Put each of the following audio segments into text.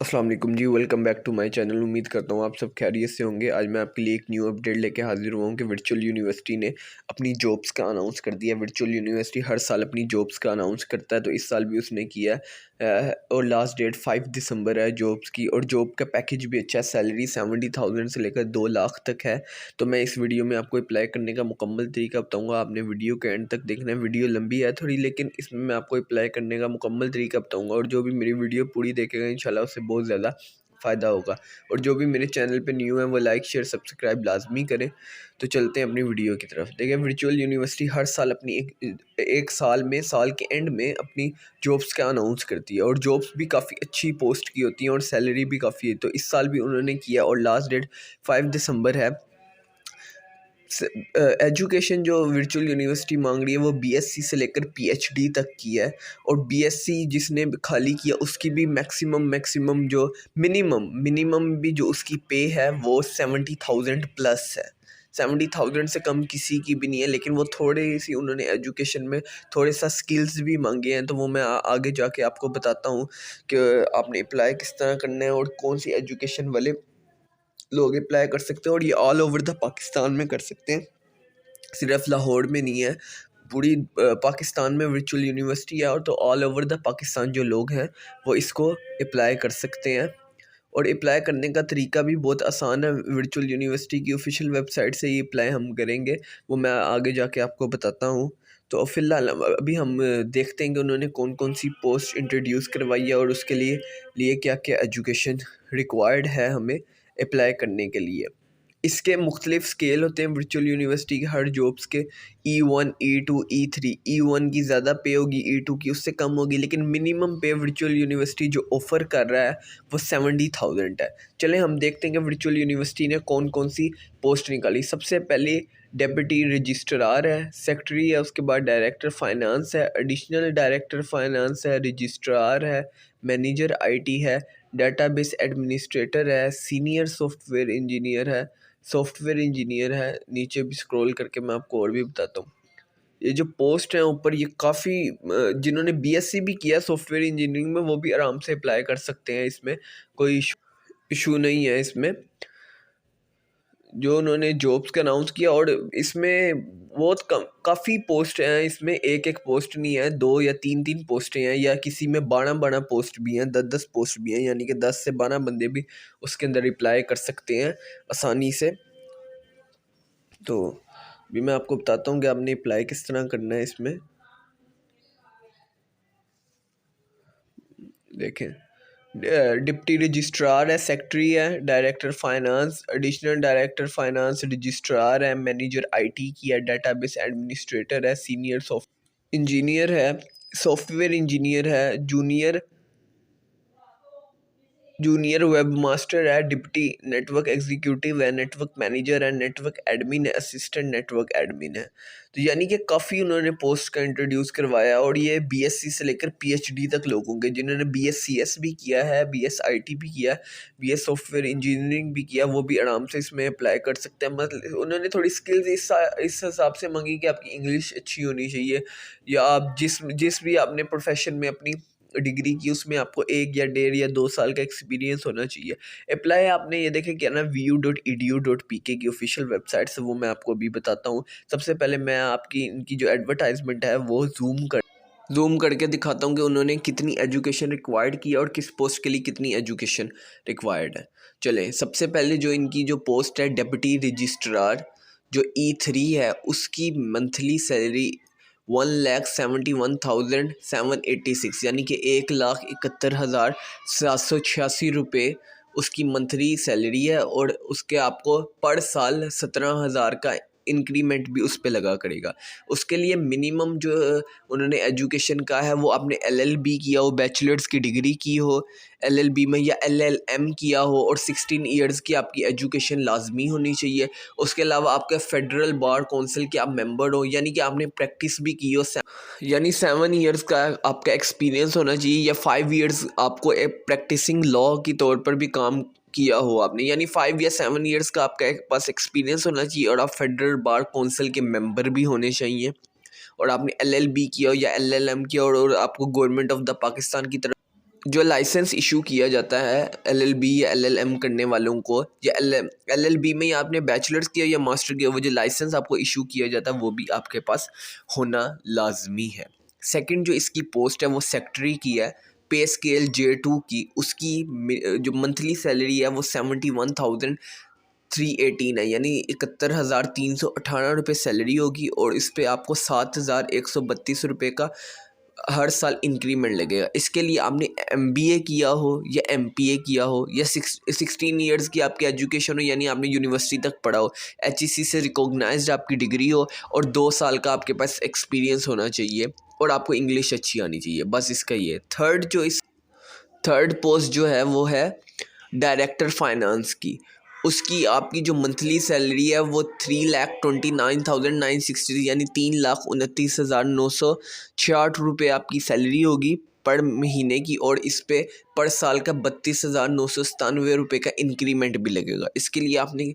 अस्सलाम वालेकुम जी, welcome back to my channel. उम्मीद करता हूँ आप सब खैरियत से होंगे। आज मैं आपके लिए एक न्यू अपडेट लेके हाजिर हुआ हूँ कि वर्चुअल यूनिवर्सिटी ने अपनी जॉब्स का अनाउंस कर दिया। वर्चुअल यूनिवर्सिटी हर साल अपनी जॉब्स का अनाउंस करता है, तो इस साल भी उसने किया है। और लास्ट डेट 5 दिसंबर है जॉब्स की, और जॉब का पैकेज भी अच्छा है। सैलरी 70,000 से लेकर 2 लाख तक है। तो मैं इस वीडियो में आपको अप्लाई करने का मुकम्मल तरीका बताऊँगा। आपने वीडियो के एंड तक देखना है। वीडियो लंबी है थोड़ी, लेकिन इसमें मैं आपको अप्लाई करने का मुकम्मल तरीका बताऊँगा, और जो भी मेरी वीडियो पूरी देखेगा इंशाल्लाह उससे बहुत ज़्यादा फ़ायदा होगा। और जो भी मेरे चैनल पे न्यू है वो लाइक शेयर सब्सक्राइब लाजमी करें। तो चलते हैं अपनी वीडियो की तरफ। देखिए, वर्चुअल यूनिवर्सिटी हर साल अपनी एक साल में, साल के एंड में अपनी जॉब्स का अनाउंस करती है, और जॉब्स भी काफ़ी अच्छी पोस्ट की होती हैं और सैलरी भी काफ़ी है। तो इस साल भी उन्होंने किया, और लास्ट डेट 5 दिसंबर है। एजुकेशन जो वर्चुअल यूनिवर्सिटी मांग रही है वो बीएससी से लेकर पीएचडी तक की है। और बीएससी जिसने खाली किया उसकी भी मैक्सिमम जो मिनिमम भी जो उसकी पे है वो 70,000 प्लस है। 70,000 से कम किसी की भी नहीं है। लेकिन वो थोड़ी सी उन्होंने एजुकेशन में थोड़े सा स्किल्स भी मांगे हैं, तो वो मैं आगे जाके आपको बताता हूँ कि आपने अप्लाई किस तरह करना है और कौन सी एजुकेशन वाले लोग अप्लाई कर सकते हैं। और ये ऑल ओवर द पाकिस्तान में कर सकते हैं, सिर्फ लाहौर में नहीं है। पूरी पाकिस्तान में वर्चुअल यूनिवर्सिटी है, और तो ऑल ओवर द पाकिस्तान जो लोग हैं वो इसको अप्लाई कर सकते हैं। और अप्लाई करने का तरीका भी बहुत आसान है। वर्चुअल यूनिवर्सिटी की ऑफिशियल वेबसाइट से ये अप्लाई हम करेंगे, वो मैं आगे जाके आपको बताता हूँ। तो फ़िलहाल अभी हम देखते हैं कि उन्होंने कौन कौन सी पोस्ट इंट्रोड्यूस करवाई है, और उसके लिए क्या क्या एजुकेशन रिक्वायर्ड है हमें अप्लाई करने के लिए। इसके मुख्तलिफ स्केल होते हैं वर्चुअल यूनिवर्सिटी के हर जॉब्स के। E1 E2 E3। E1 की ज़्यादा पे होगी, E2 की उससे कम होगी, लेकिन मिनिमम पे वर्चुअल यूनिवर्सिटी जो ऑफ़र कर रहा है वो 70,000 है। चलें हम देखते हैं कि वर्चुअल यूनिवर्सिटी ने कौन कौन सी पोस्ट निकाली। सबसे पहले डेप्यूटी रजिस्ट्रार है, सेक्रेटरी है, उसके बाद डायरेक्टर फाइनेंस है, एडिशनल डायरेक्टर फाइनेंस है, रजिस्ट्रार है, मैनेजर IT है, डेटाबेस एडमिनिस्ट्रेटर है, सीनियर सॉफ्टवेयर इंजीनियर है, नीचे भी स्क्रॉल करके मैं आपको और भी बताता हूँ। ये जो पोस्ट है ऊपर, ये काफ़ी जिन्होंने बीएससी भी किया सॉफ्टवेयर इंजीनियरिंग में वो भी आराम से अप्लाई कर सकते हैं। इसमें कोई इशू नहीं है। इसमें जो उन्होंने जॉब्स का अनाउंस किया, और इसमें बहुत कम काफ़ी पोस्ट हैं। इसमें एक एक पोस्ट नहीं है, 2 या 3 पोस्टें हैं, या किसी में 12 पोस्ट भी हैं, 10 पोस्ट भी हैं, यानी कि 10 से 12 बंदे भी उसके अंदर अप्लाई कर सकते हैं आसानी से। तो भी मैं आपको बताता हूँ कि आपने अप्लाई किस तरह करना है। इसमें देखें, डिप्टी रजिस्ट्रार है, सेक्रेटरी है, director finance, additional director finance, registrar है, मैनेजर IT की है, डेटाबेस एडमिनिस्ट्रेटर है, सीनियर सॉफ्ट इंजीनियर है, सॉफ्टवेयर इंजीनियर है, जूनियर वेब मास्टर है, डिप्टी नेटवर्क एग्जीक्यूटिव है, नेटवर्क मैनेजर है, नेटवर्क एडमिन है, असिस्टेंट नेटवर्क एडमिन है। तो यानी कि काफ़ी उन्होंने पोस्ट का इंट्रोड्यूस करवाया, और ये बीएससी से लेकर पीएचडी तक लोग होंगे। जिन्होंने BScs भी किया है, BSIT भी किया है, BS सॉफ्टवेयर इंजीनियरिंग भी किया, वो भी आराम से इसमें अप्लाई कर सकते हैं। मतलब उन्होंने थोड़ी स्किल्स इस हिसाब से मांगी कि आपकी इंग्लिश अच्छी होनी चाहिए, या आप जिस भी आपने प्रोफेशन में अपनी डिग्री की उसमें आपको 1 या 1.5 या 2 साल का एक्सपीरियंस होना चाहिए। अप्लाई आपने ये देखें क्या ना, vu.edu.pk की ऑफिशियल वेबसाइट से, वो मैं आपको अभी बताता हूँ। सबसे पहले मैं आपकी इनकी जो एडवर्टाइजमेंट है वो जूम करके दिखाता हूँ कि उन्होंने कितनी एजुकेशन रिक्वायर्ड की है और किस पोस्ट के लिए कितनी एजुकेशन रिक्वायर्ड है। चलें, सबसे पहले जो इनकी जो पोस्ट है डेप्यूटी रजिस्ट्रार जो E3 है, उसकी मंथली सैलरी 1,71,786, यानी कि 1,71,786 रुपये उसकी मंथली सैलरी है। और उसके आपको पर साल 17,000 का इंक्रीमेंट भी उस पे लगा करेगा। उसके लिए मिनिमम जो उन्होंने एजुकेशन का है वो आपने LLB किया हो, बैचलर्स की डिग्री की हो LLB में, या LLM किया हो, और 16 इयर्स की आपकी एजुकेशन लाजमी होनी चाहिए। उसके अलावा आपके फेडरल बार काउंसिल के आप मेंबर हो, यानी कि आपने प्रैक्टिस भी की हो, यानी 7 इयर्स का आपका एक्सपीरियंस होना चाहिए, या 5 इयर्स आपको एक प्रैक्टिसिंग लॉ के तौर पर भी काम किया हो आपने, यानी 5 या 7 इयर्स का आपका पास एक्सपीरियंस होना चाहिए। और आप फेडरल बार काउंसिल के मेंबर भी होने चाहिए, और आपने LLB किया हो या LLM किया हो, और आपको गवर्नमेंट ऑफ द पाकिस्तान की तरफ जो लाइसेंस इशू किया जाता है एलएलबी या एलएलएम करने वालों को, या एलएलबी में या आपने बैचलर्स किया या मास्टर किया, वो जो लाइसेंस आपको इशू किया जाता है वो भी आपके पास होना लाजमी है। सेकंड जो इसकी पोस्ट है वो सेक्रेटरी की है, पे स्केल J2 की, उसकी जो मंथली सैलरी है वो 71,318 है, यानी 71,318 रुपये सैलरी होगी, और इस पर आपको 7,132 रुपये का हर साल इंक्रीमेंट लगेगा। इसके लिए आपने MBA किया हो या MPA किया हो या 16 ईयर्स की आपकी एजुकेशन हो, यानी आपने यूनिवर्सिटी तक पढ़ा हो, HEC से रिकॉग्नाइज्ड आपकी डिग्री हो, और 2 साल का आपके पास एक्सपीरियंस होना चाहिए, और आपको इंग्लिश अच्छी आनी चाहिए। बस इसका ये थर्ड पोस्ट जो है वो है डायरेक्टर फाइनेंस की। उसकी आपकी जो मंथली सैलरी है वो 3,29,960 यानी 3,29,966 रुपये आपकी सैलरी होगी पर महीने की, और इस पे पर साल का 32,997 रुपये का इंक्रीमेंट भी लगेगा। इसके लिए आपने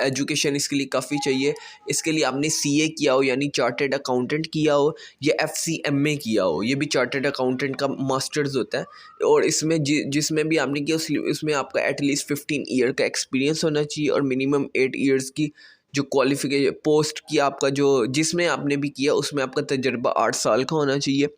एजुकेशन इसके लिए काफ़ी चाहिए। इसके लिए आपने CA किया हो यानी चार्टेड अकाउंटेंट किया हो, या FCMA किया हो, ये भी चार्टेड अकाउंटेंट का मास्टर्स होता है, और इसमें जिसमें भी आपने किया उसमें आपका एटलीस्ट 15 ईयर का एक्सपीरियंस होना चाहिए, और मिनिमम 8 ईयर्स की जो क्वालिफिकेशन पोस्ट की आपका जो जिसमें आपने भी किया उसमें आपका तजर्बा 8 साल का होना चाहिए।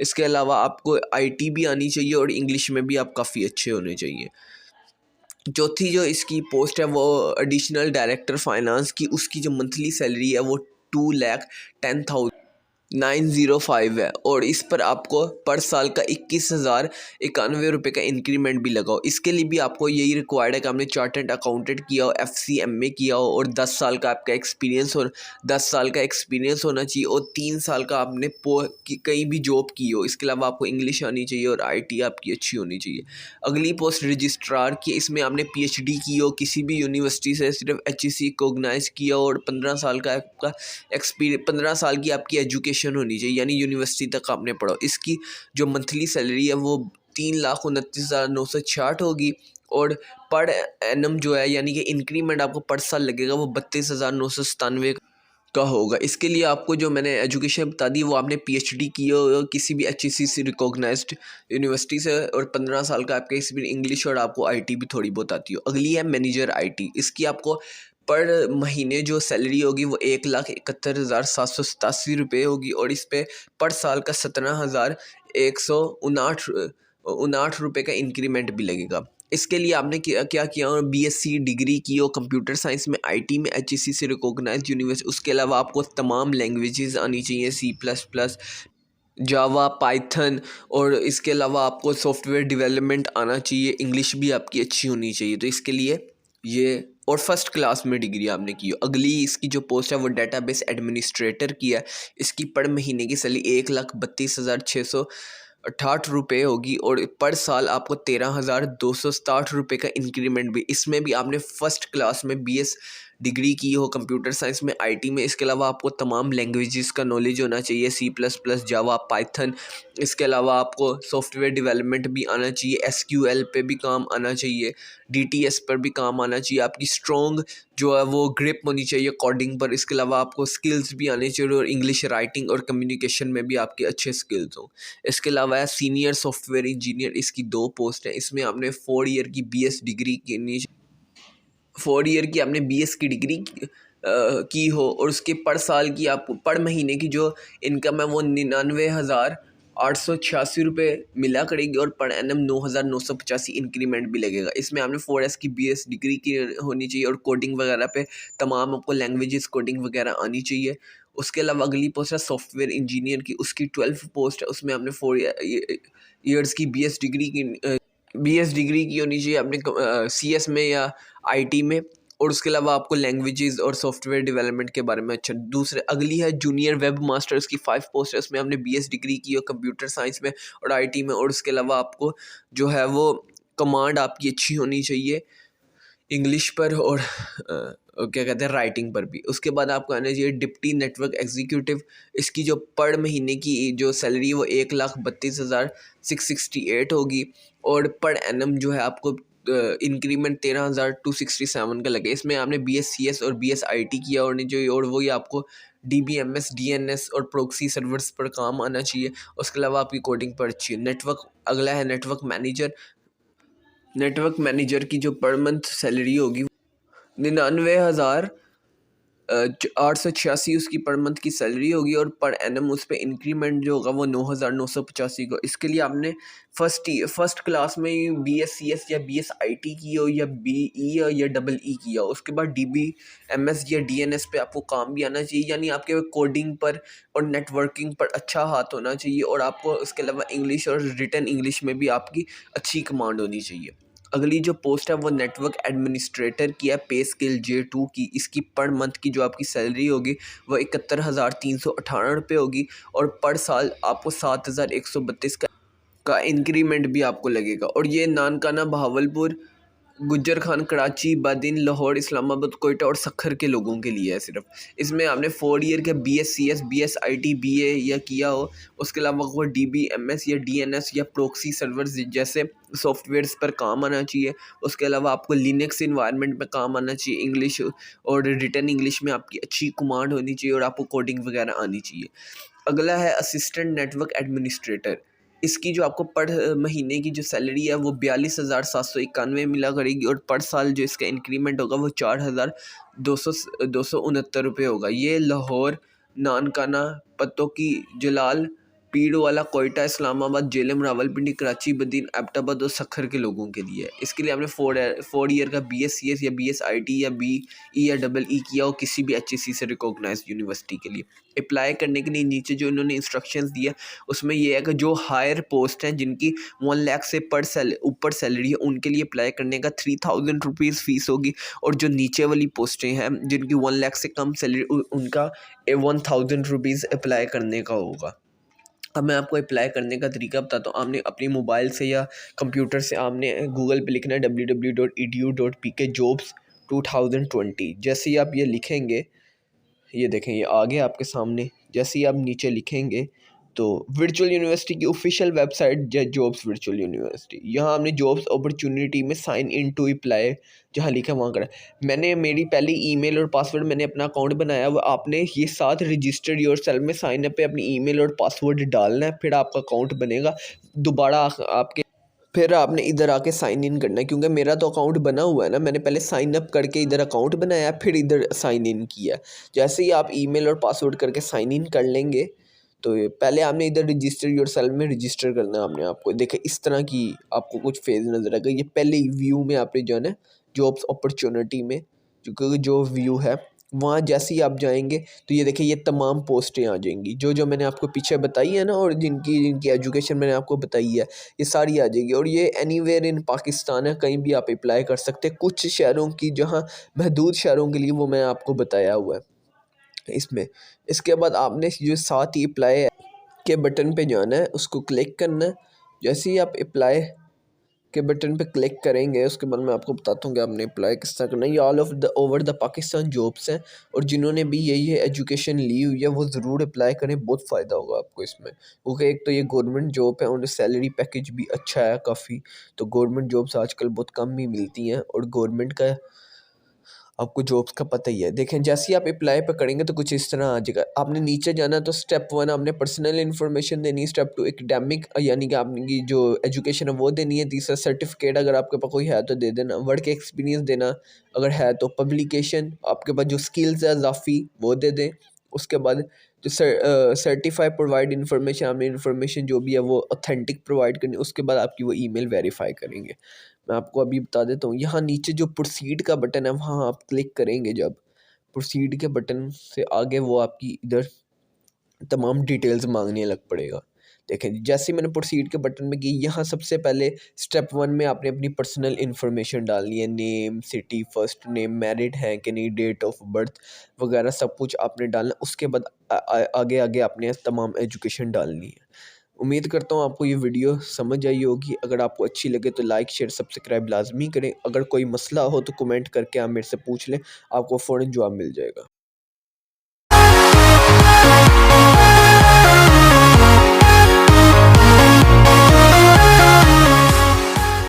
इसके अलावा आपको IT भी आनी चाहिए, और इंग्लिश में भी आप काफ़ी अच्छे होने चाहिए। चौथी जो इसकी पोस्ट है वो एडिशनल डायरेक्टर फाइनेंस की, उसकी जो मंथली सैलरी है वो 2,10,905 है, और इस पर आपको पर साल का 21,091 रुपये का इंक्रीमेंट भी लगा हो। इसके लिए भी आपको यही रिक्वायर्ड है कि आपने चार्टर्ड अकाउंटेंट किया हो, FCMA किया हो, और 10 साल का आपका एक्सपीरियंस हो 10 साल का एक्सपीरियंस होना चाहिए, और 3 साल का आपने कहीं भी जॉब की हो। इसके अलावा आपको इंग्लिश आनी चाहिए, और IT आपकी अच्छी होनी चाहिए। अगली पोस्ट रजिस्ट्रार की, इसमें आपने PhD की हो किसी भी यूनिवर्सिटी से, सिर्फ HEC रिकॉग्नाइज किया हो, और 15 साल का आपका एक्सपीरियंस 15 साल की आपकी एजुकेशन होनी चाहिए, यानी यूनिवर्सिटी तक आपने पढ़ा। इसकी जो मंथली सैलरी है वो 3,29,966 होगी, और पर एनम जो है यानी कि इंक्रीमेंट आपको पर साल लगेगा वो 32,997 का होगा। इसके लिए आपको जो मैंने एजुकेशन बता दी वो आपने PhD की हो किसी भी HEC से रिकॉग्नाइज्ड यूनिवर्सिटी से, और 15 साल का आपका एक्सपीरियंस इंग्लिश, और आपको IT भी थोड़ी बहुत आती हो। अगली है मैनेजर IT। इसकी आपको पर महीने जो सैलरी होगी वो 1,71,787 रुपये होगी, और इस पर साल का 17,159 रुपये का इंक्रीमेंट भी लगेगा। इसके लिए आपने क्या किया हो, BSc डिग्री की हो कंप्यूटर साइंस में, IT में HEC से रिकॉग्नाइज्ड यूनिवर्सिटी। उसके अलावा आपको तमाम लैंग्वेजेस आनी चाहिए, C++, जावा, पाइथन, और इसके अलावा आपको सॉफ्टवेयर डेवलपमेंट आना चाहिए, इंग्लिश भी आपकी अच्छी होनी चाहिए। तो इसके लिए ये, और फर्स्ट क्लास में डिग्री आपने की हो। अगली इसकी जो पोस्ट है वो डेटाबेस एडमिनिस्ट्रेटर की है। इसकी पर महीने की सैलरी 1,32,668 रुपये होगी, और पर साल आपको 13,267 रुपये का इंक्रीमेंट भी। इसमें भी आपने फर्स्ट क्लास में BS डिग्री की हो कंप्यूटर साइंस में, IT में। इसके अलावा आपको तमाम लैंग्वेजेस का नॉलेज होना चाहिए, C++, जावा, पाइथन। इसके अलावा आपको सॉफ्टवेयर डेवलपमेंट भी आना चाहिए, SQL पे भी काम आना चाहिए, DTS पर भी काम आना चाहिए। आपकी स्ट्रॉन्ग जो है वो ग्रिप होनी चाहिए कोडिंग पर। इसके अलावा आपको स्किल्स भी आने चाहिए, और इंग्लिश राइटिंग और कम्युनिकेशन में भी आपके अच्छे स्किल्स हों। इसके अलावा है सीनियर सॉफ्टवेयर इंजीनियर। इसकी 2 पोस्ट है। इसमें आपने 4 ईयर की BS डिग्री की 4 ईयर की आपने BS की डिग्री की हो, और उसके पर साल की आपको पर महीने की जो इनकम है वो 99,886 रुपये मिला करेगी, और पर एनम 9,985 इंक्रीमेंट भी लगेगा। इसमें आपने 4S की BS डिग्री की होनी चाहिए, और कोडिंग वगैरह पे तमाम आपको लैंग्वेजेस कोडिंग वगैरह आनी चाहिए। उसके अलावा अगली पोस्ट है सॉफ्टवेयर इंजीनियर की। उसकी 12 पोस्ट है। उसमें आपने 4 ईयर्स की BS डिग्री की होनी चाहिए आपने CS में या IT में, और उसके अलावा आपको लैंग्वेजेस और सॉफ्टवेयर डेवलपमेंट के बारे में अच्छा। दूसरे अगली है जूनियर वेब मास्टर्स की 5 पोस्ट है। उसमें आपने BS डिग्री की हो कंप्यूटर साइंस में और IT में, और उसके अलावा आपको जो है वो कमांड आपकी अच्छी होनी चाहिए इंग्लिश पर, और क्या कहते हैं राइटिंग पर भी। उसके बाद आपको आना चाहिए डिप्टी नेटवर्क एग्जीक्यूटिव। इसकी जो पर महीने की जो सैलरी वो 1,32,668 होगी, और पर एनम जो है आपको इंक्रीमेंट 13,267 का लगे। इसमें आपने BS CS और BS IT किया होनी चाहिए, और वही आपको DBMS, DNS और प्रोक्सी सर्वर्स पर काम आना चाहिए। उसके अलावा आपकी कोडिंग पर अच्छी है। अगला है नेटवर्क मैनेजर। नेटवर्क मैनेजर की जो पर मंथ सैलरी होगी 99,000 886 उसकी पर मंथ की सैलरी होगी, और पर एनम उस पर इंक्रीमेंट जो होगा वो 9,985 को। इसके लिए आपने फर्स्ट क्लास में BScs या BSIT की हो, या BE या EE किया हो। उसके बाद DBMS या DNS पे आपको काम भी आना चाहिए, यानी आपके कोडिंग पर और नेटवर्किंग पर अच्छा हाथ होना चाहिए, और आपको उसके अलावा इंग्लिश और रिटन इंग्लिश में भी आपकी अच्छी कमांड होनी चाहिए। अगली जो पोस्ट है वो नेटवर्क एडमिनिस्ट्रेटर की है, पे स्केल J2 की। इसकी पर मंथ की जो आपकी सैलरी होगी वो 71,318 रुपये होगी, और पर साल आपको 7,132 का इंक्रीमेंट भी आपको लगेगा। और ये नानकाना, बहावलपुर, गुज्जर खान, कराची, बदिन, लाहौर, इस्लामाबाद, कोयटा और सखर के लोगों के लिए है सिर्फ। इसमें आपने 4 ईयर के BScs, BSIT, BA या किया हो। उसके अलावा वो DBMS या DNS या प्रोक्सी सर्वर्स जैसे सॉफ्टवेयर्स पर काम आना चाहिए। उसके अलावा आपको लिनक्स इन्वायरमेंट में काम आना चाहिए। इंग्लिश और रिटन इंग्लिश में आपकी अच्छी कमांड होनी चाहिए, और आपको कोडिंग वगैरह आनी चाहिए। अगला है असिस्टेंट नेटवर्क एडमिनिस्ट्रेटर। इसकी जो आपको पर महीने की जो सैलरी है वो 42,791 मिला करेगी, और पर साल जो इसका इंक्रीमेंट होगा वो 4,269 रुपये होगा। ये लाहौर, नानकाना, पतोकी, जलाल, पीरवाला, कोयटा, इस्लामाबाद, जेलम, रावलपिंडी, कराची, बदीन, एबटाबाद और सखर के लोगों के लिए है। इसके लिए आपने 4 ईयर का BScs या BSIT या BE या EE किया हो किसी भी HEC से रिकॉग्नाइज यूनिवर्सिटी के लिए। अप्लाई करने के लिए नीचे जो इन्होंने इंस्ट्रक्शंस दिया उसमें ये है कि जो हायर पोस्ट हैं जिनकी 1 लाख से ऊपर सैलरी है उनके लिए अप्लाई करने का 3,000 रुपीज़ फ़ीस होगी, और जो नीचे वाली पोस्टें हैं जिनकी 1 लाख से कम सैलरी उनका 1,000 रुपीज़ अप्लाई करने का होगा। अब मैं आपको अप्लाई करने का तरीका बताता हूँ। आपने अपनी मोबाइल से या कंप्यूटर से आपने गूगल पे लिखना है www.edu.pkjobs2020। जैसे ही आप ये लिखेंगे, ये देखें ये आ गया आपके सामने। जैसे ही आप नीचे लिखेंगे तो वर्चुअल यूनिवर्सिटी की official website jobs virtual university, यहाँ हमने जॉब्स अपॉर्चुनिटी में साइन इन टू अप्लाई जहाँ लिखा वहाँ करा। मैंने मेरी पहली ईमेल और पासवर्ड मैंने अपना अकाउंट बनाया हुआ। आपने ये साथ रजिस्टर्ड योरसेल्फ में साइन अप पे अपनी ईमेल और पासवर्ड डालना है, फिर आपका अकाउंट बनेगा। दोबारा आपके फिर आपने इधर आके साइन इन करना है, क्योंकि मेरा तो अकाउंट बना हुआ है ना। मैंने पहले साइन अप करके इधर अकाउंट बनाया, फिर इधर साइन इन किया। जैसे ही आप ईमेल और पासवर्ड करके साइन इन कर लेंगे तो पहले आपने इधर रजिस्टर योरसेल्फ में रजिस्टर करना है आपने। आपको देखे इस तरह की आपको कुछ फेज नज़र आएगा। ये पहले व्यू में आपने जो है ना जॉब्स अपॉर्चुनिटी में जो व्यू है वहाँ जैसे ही आप जाएंगे तो ये देखिए ये तमाम पोस्टें आ जाएंगी जो मैंने आपको पीछे बताई है ना, और जिनकी एजुकेशन मैंने आपको बताई है ये सारी आ जाएगी। और ये एनीवेयर इन पाकिस्तान है, कहीं भी आप अप्लाई कर सकते हैं। कुछ शहरों की जहाँ महदूद शहरों के लिए वो मैं आपको बताया हुआ है इसमें। इसके बाद आपने जो साथ ही अप्लाई के बटन पे जाना है, उसको क्लिक करना है। जैसे ही आप अप्लाई के बटन पे क्लिक करेंगे उसके बाद मैं आपको बताता हूँ कि आपने अप्लाई किस तरह करना है। ये all of the over the Pakistan jobs हैं, और जिन्होंने भी ये एजुकेशन ली हुई है वो ज़रूर अप्लाई करें, बहुत फ़ायदा होगा आपको इसमें। क्योंकि एक तो ये गवर्नमेंट जॉब है और सैलरी पैकेज भी अच्छा है काफ़ी। तो गवर्नमेंट जॉब्स आजकल बहुत कम ही मिलती हैं, और गवर्नमेंट का आपको जॉब्स का पता ही है। देखें जैसे ही आप अप्लाई पे करेंगे तो कुछ इस तरह आ जाएगा। आपने नीचे जाना है तो स्टेप 1 आपने पर्सनल इन्फॉर्मेशन देनी है। स्टेप 2 एकेडमिक यानी कि आपकी जो एजुकेशन है वो देनी है। तीसरा सर्टिफिकेट अगर आपके पास कोई है तो दे देना। वर्क एक्सपीरियंस देना अगर है तो। पब्लिकेशन आपके पास जो स्किल्स है इजाफी वो दे दें। उसके बाद जो सर्टिफाइड प्रोवाइड इन्फॉर्मेशन आपने इन्फॉर्मेशन जो भी है वो ऑथेंटिक प्रोवाइड करनी। उसके बाद आपकी वो ईमेल वेरीफाई करेंगे। मैं आपको अभी बता देता हूँ, यहाँ नीचे जो प्रोसीड का बटन है वहाँ आप क्लिक करेंगे। जब प्रोसीड के बटन से आगे वो आपकी इधर तमाम डिटेल्स मांगने लग पड़ेगा। देखें जैसे मैंने प्रोसीड के बटन में की, यहाँ सबसे पहले स्टेप 1 में आपने अपनी पर्सनल इन्फॉर्मेशन डालनी है। Name, city, first name, married है कि नहीं, डेट ऑफ बर्थ वगैरह सब कुछ आपने डालना। उसके बाद आगे आगे आपने तमाम एजुकेशन डालनी है। उम्मीद करता हूँ आपको ये वीडियो समझ आई होगी। अगर आपको अच्छी लगे तो लाइक शेयर सब्सक्राइब लाजमी करें। अगर कोई मसला हो तो कमेंट करके आप मेरे से पूछ लें, आपको फ़ौरन जवाब मिल जाएगा।